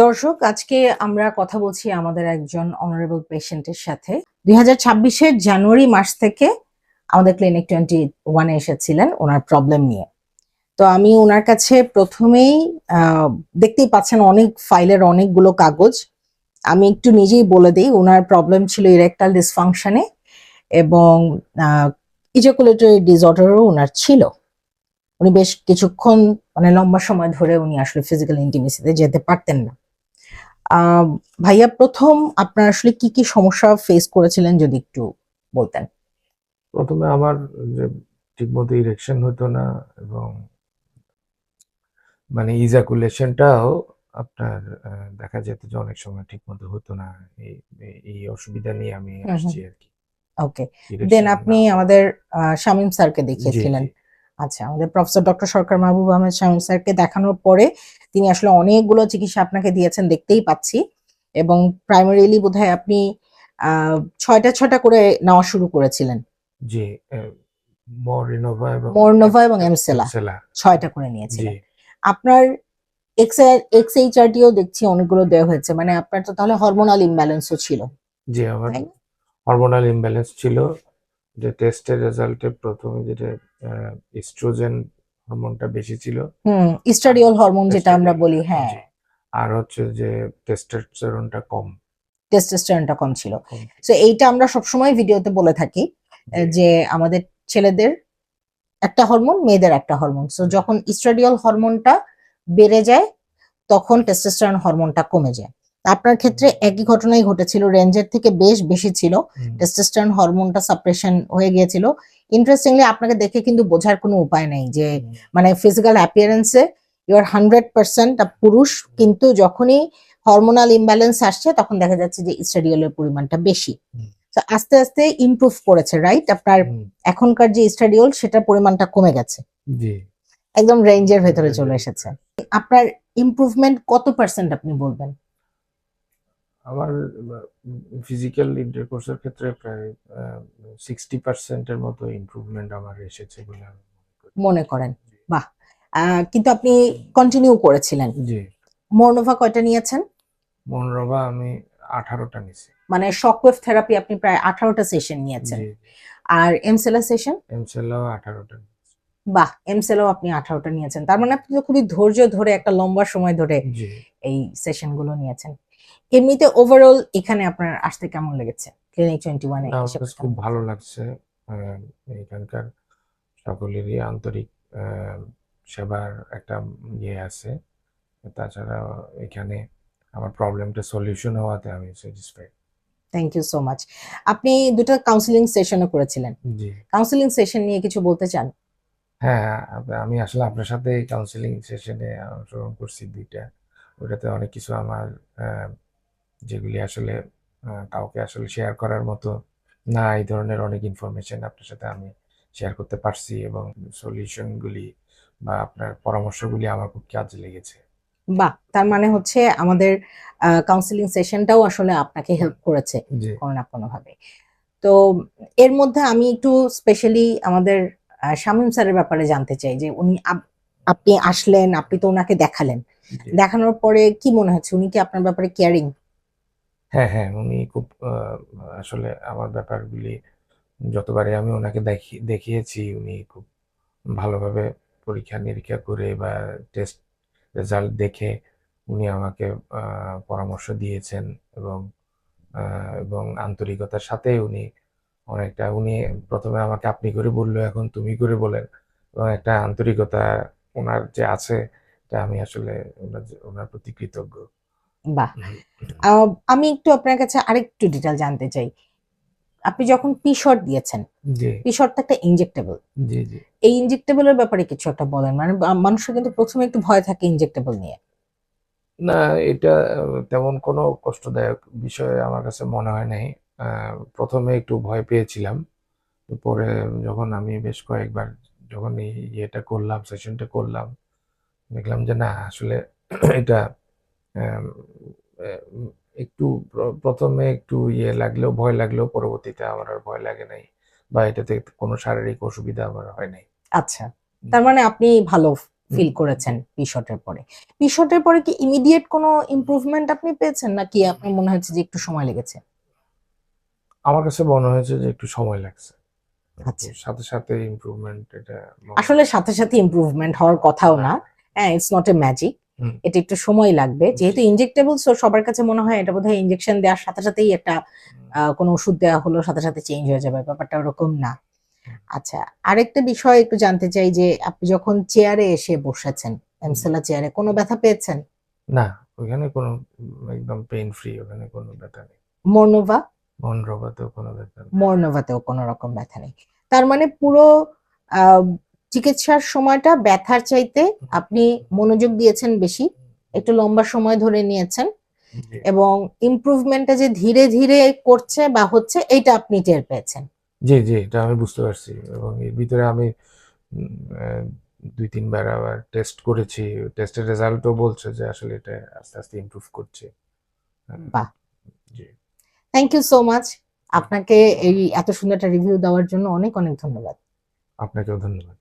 দর্শক, আজকে আমরা কথা বলছি আমাদের একজন অনারেবল পেশেন্টের সাথে। 2026-এর জানুয়ারি মাস থেকে আমাদের ক্লিনিক 21-এ এসেছিলেন ওনার প্রবলেম নিয়ে। তো আমি ওনার কাছে প্রথমেই দেখতেই পাচ্ছেন অনেক ফাইলের অনেকগুলো কাগজ। আমি একটু নিজেই বলে দিই, ওনার প্রবলেম ছিল ইরেকটাইল ডিসফাংশনে এবং ইজাকুলেটরি ডিসঅর্ডারও ওনার ছিল। উনি বেশ কিছুক্ষণ মানে লম্বা সময় ধরে উনি আসলে ফিজিক্যাল ইন্টিমেসিতে যেতে পারতেন না। ভাইয়া, প্রথম আপনার আসলে কি কি সমস্যা ফেস করেছিলেন যদি একটু বলতেন। প্রথমে আমার যে ঠিকমতো ইরেকশন হতো না এবং মানে ইজাকুলেশনটাও আপনার দেখা যেত যে অনেক সময় ঠিকমতো হতো না। এই এই অসুবিধা নিয়ে আমি আসছি আর কি। ওকে, দেন ইরেকশন আপনি না হওয়া। আমাদের শামীম স্যারকে জি দেখিয়েছিলেন। জি আচ্ছা, আমাদের প্রফেসর ডক্টর সরকার মাহবুব আহমেদ শামীম স্যারকে দেখানোর পরে তিনি আসলে অনেকগুলো চিকিৎসা আপনাকে দিয়েছেন দেখতেই পাচ্ছি, এবং প্রাইমারিলি বোধহয় আপনি 6টা করে নেওয়া শুরু করেছিলেন। জি মরিনোভা এবং মর্নোভা এবং এমসেলা এমসেলা। 6টা করে জি নিয়েছিলেন। আপনার এক্সএইচআরটিও দেখছি অনেকগুলো দেওয়া হয়েছে, মানে আপনার তো তাহলে হরমোনাল ইমব্যালেন্সও ছিল, জি আমার তাই না? হরমোনাল ইমব্যালেন্স ছিল। যে টেস্টের রেজাল্টে প্রথমে যেটা ইস্ট্রোজেন হরমোনটা বেশি ছিল। ইস্ট্রাডিওল হরমোন যেটা আমরা এস্ট্রাডিওল, বলি, হ্যাঁ। জি। আর হচ্ছে যে টেস্টোস্টেরনটা কম টেস্টোস্টেরনটা কম ছিল। কম সো এইটা আমরা সবসময় ভিডিওতে বলে থাকি জি যে আমাদের ছেলেদের একটা হরমোন, মেয়েদের একটা হরমোন। সো যখন ইস্ট্রাডিওল হরমোনটা বেড়ে যায় তখন টেস্টোস্টেরন হরমোনটা কমে যায়। আপনার ক্ষেত্রে একই ঘটনাই ঘটেছিল, রেঞ্জের থেকে বেশ বেশি ছিল, টেস্টোস্টেরন হরমোনটা সাপ্রেশন হয়ে গিয়েছিল। ইন্টারেস্টিংলি আপনাকে দেখে কিন্তু বোঝার কোনো উপায় নেই যে মানে ফিজিক্যাল অ্যাপিয়ারেন্সে ইউ আর 100% পুরুষ, কিন্তু যখনই হরমোনাল ইমব্যালেন্স আসছে তখন দেখা যাচ্ছে যে ইস্ট্রাডিওলের পরিমাণটা বেশি। তো আস্তে আস্তে ইমপ্রুভ করেছে, রাইট? আপনার এখনকার যে ইস্ট্রাডিওল সেটার পরিমাণটা কমে গেছে, জি একদম রেঞ্জের ভেতরে চলে এসেছে। আপনার ইমপ্রুভমেন্ট কত পার্সেন্ট আপনি বলবেন? আমার ফিজিক্যাল ইন্টারকোর্সের ক্ষেত্রে প্রায় 60%-এর মতো ইমপ্রুভমেন্ট আমার এসেছে বলে আমি মনে করেন? বাহ! কিন্তু আপনি কন্টিনিউ করেছিলেন। জি মর্নোভা কয়টা নিয়েছেন? মনোরমা আমি 18টা নিছি। মানে শকওয়েভ থেরাপি আপনি প্রায় 18টা সেশন নিয়েছেন। জি আর এমসেলা সেশন? এমসেলাও 18টা। বাহ! এমসেলাও আপনি 18টা নিয়েছেন। তার মানে আপনি তো খুবই ধৈর্য ধরে একটা লম্বা সময় ধরে জি এই সেশন গুলো নিয়েছেন। এমনিতে ওভারঅল এখানে আপনার আসতে কেমন লেগেছে? ক্লিনিক 21 এ আমার এসে কাছে খুব কেমন ভালো লেগেছে? লাগছে। আহ, এখানকার সকলেরই আন্তরিক সেবার একটা ইয়ে আছে। তাছাড়া এখানে আমার প্রবলেমটা সলিউশন হওয়াতে আমি satisfied. Thank you so much. আপনি 2টা কাউন্সেলিং সেশনও করেছিলেন। জি কাউন্সেলিং সেশন নিয়ে কিছু বলতে চান? হ্যাঁ, আমি আসলে আপনার সাথে কাউন্সেলিং সেশনে অংশগ্রহণ করছি ২টা। ওটাতে অনেক কিছু আমার যেগুলি আসলে কাউকে আসলে শেয়ার করার মতো না, এই ধরনের অনেক ইনফরমেশন আপনার সাথে আমি শেয়ার করতে পারছি এবং সলিউশনগুলি বা আপনার পরামর্শগুলি আমার খুব কাজে লেগেছে। বাহ! তার মানে হচ্ছে আমাদের কাউন্সেলিং সেশনটাও আসলে আপনাকে হেল্প করেছে জি, কোনো না কোনোভাবে। তো এর মধ্যে আমি একটু স্পেশালি আমাদের শামীম স্যারের ব্যাপারে জানতে চাই যে উনি আপনি আসলেন, আপনি তো উনাকে দেখালেন। জি। দেখানোর পরে কি মনে হচ্ছে? উনি কি আপনার ব্যাপারে কেয়ারিং? হ্যাঁ, হ্যাঁ, উনি খুব আসলে আমার ব্যাপারগুলি যতবারই আমি ওনাকে দেখিয়েছি উনি খুব ভালোভাবে পরীক্ষা-নিরীক্ষা করে বা টেস্ট রেজাল্ট দেখে উনি আমাকে পরামর্শ দিয়েছেন এবং এবং আন্তরিকতার সাথে উনি ১ম এ আমাকে আপনি করে বলল, এখন তুমি করে বলেন এবং একটা আন্তরিকতা উনার যে আছে, এটা আমি আসলে উনার প্রতি কৃতজ্ঞ। বাহ! হুম, আমি একটু আপনার কাছে আরেকটু ডিটেইল জানতে চাই। আপনি যখন পি-শট দিয়েছেন, জি, পি-শট তো একটা ইনজেক্টেবল। জি, জি। এই ইনজেক্টেবল এর ব্যাপারে কিছু একটা বলেন। মানে মানুষের কিন্তু ১ম এ একটু ভয় থাকে ইনজেক্টেবল নিয়ে। না, এটা তেমন কোনো কষ্টদায়ক বিষয় আমার কাছে মনে হয় নাই। আ ১ম এ একটু ভয় পেয়েছিলাম। পরে যখন আমি বেশ কয়েকবার যখন এই ইয়েটা করলাম, সেশনটা করলাম, দেখলাম যে না আসলে এটা অ্যাম এ একটু ১ম এ একটু ইয়ে লাগলেও, ভয় লাগলেও পরবর্তীতে আমার আর ভয় লাগে নাই বা এটাতে কোনো শারীরিক অসুবিধা আমার হয় নাই। আচ্ছা। তার মানে আপনি ভালো ফিল করেছেন পিশটের পরে? পিশটের পরে কি ইমিডিয়েট কোনো ইমপ্রুভমেন্ট আপনি পেয়েছেন, নাকি আপনার মনে হচ্ছে যে একটু সময় লেগেছে? আমার কাছে মনে হয়েছে যে একটু সময় লাগছে। আচ্ছা, সাথে সাথে ইমপ্রুভমেন্ট এটা মনে আসলে সাথে সাথে ইমপ্রুভমেন্ট হওয়ার কথাও না। হ্যাঁ, ইটস নট এ ম্যাজিক। হুম, এটা একটু সময় লাগবে, যেহেতু জি, ইনজেক্টেবল, সো সবার কাছে মনে হয় এটা বোধহয় ইনজেকশন দেওয়ার সাথে সাথেই একটা কোনো ওষুধ দেওয়া হলো সাথে সাথে চেঞ্জ হয়ে যাবে, ব্যাপারটা ওরকম না। হুম, আচ্ছা, আরেকটা বিষয় একটু জানতে চাই যে আপনি যখন চেয়ারে এসে বসেছেন, জি। এমসেলা চেয়ারে, কোনো ব্যথা পেয়েছেন? না, ওখানে কোনো একদম পেইন ফ্রি, ওখানে কোনো ব্যথা নেই। মর্নোভা? মনরোবাতেও কোনো ব্যথা নেই। মর্নোভাতেও কোনো রকম ব্যথা নেই। তার মানে পুরো আহ, চিকিৎসার সময়টা ব্যথার চাইতে আপনি মনোযোগ দিয়েছেন বেশি, একটু লম্বা সময় ধরে নিয়েছেন, জি, এবং ইমপ্রুভমেন্টটা যে ধীরে ধীরে করছে বা হচ্ছে এটা আপনি টের পেয়েছেন। জি, জি, এটা আমি বুঝতে পারছি এবং এর ভিতরে আমি উম আ ২-৩ বার আবার টেস্ট করেছি। টেস্টের রেজাল্টও বলছে যে আসলে এটা আস্তে, আস্তে ইমপ্রুভ করছে। হ্যাঁ, বাহ, জি, থ্যাংক ইউ সো মাচ। জি। আপনাকে এই এত সুন্দর একটা রিভিউ দেওয়ার জন্য অনেক অনেক ধন্যবাদ। আপনাকেও ধন্যবাদ।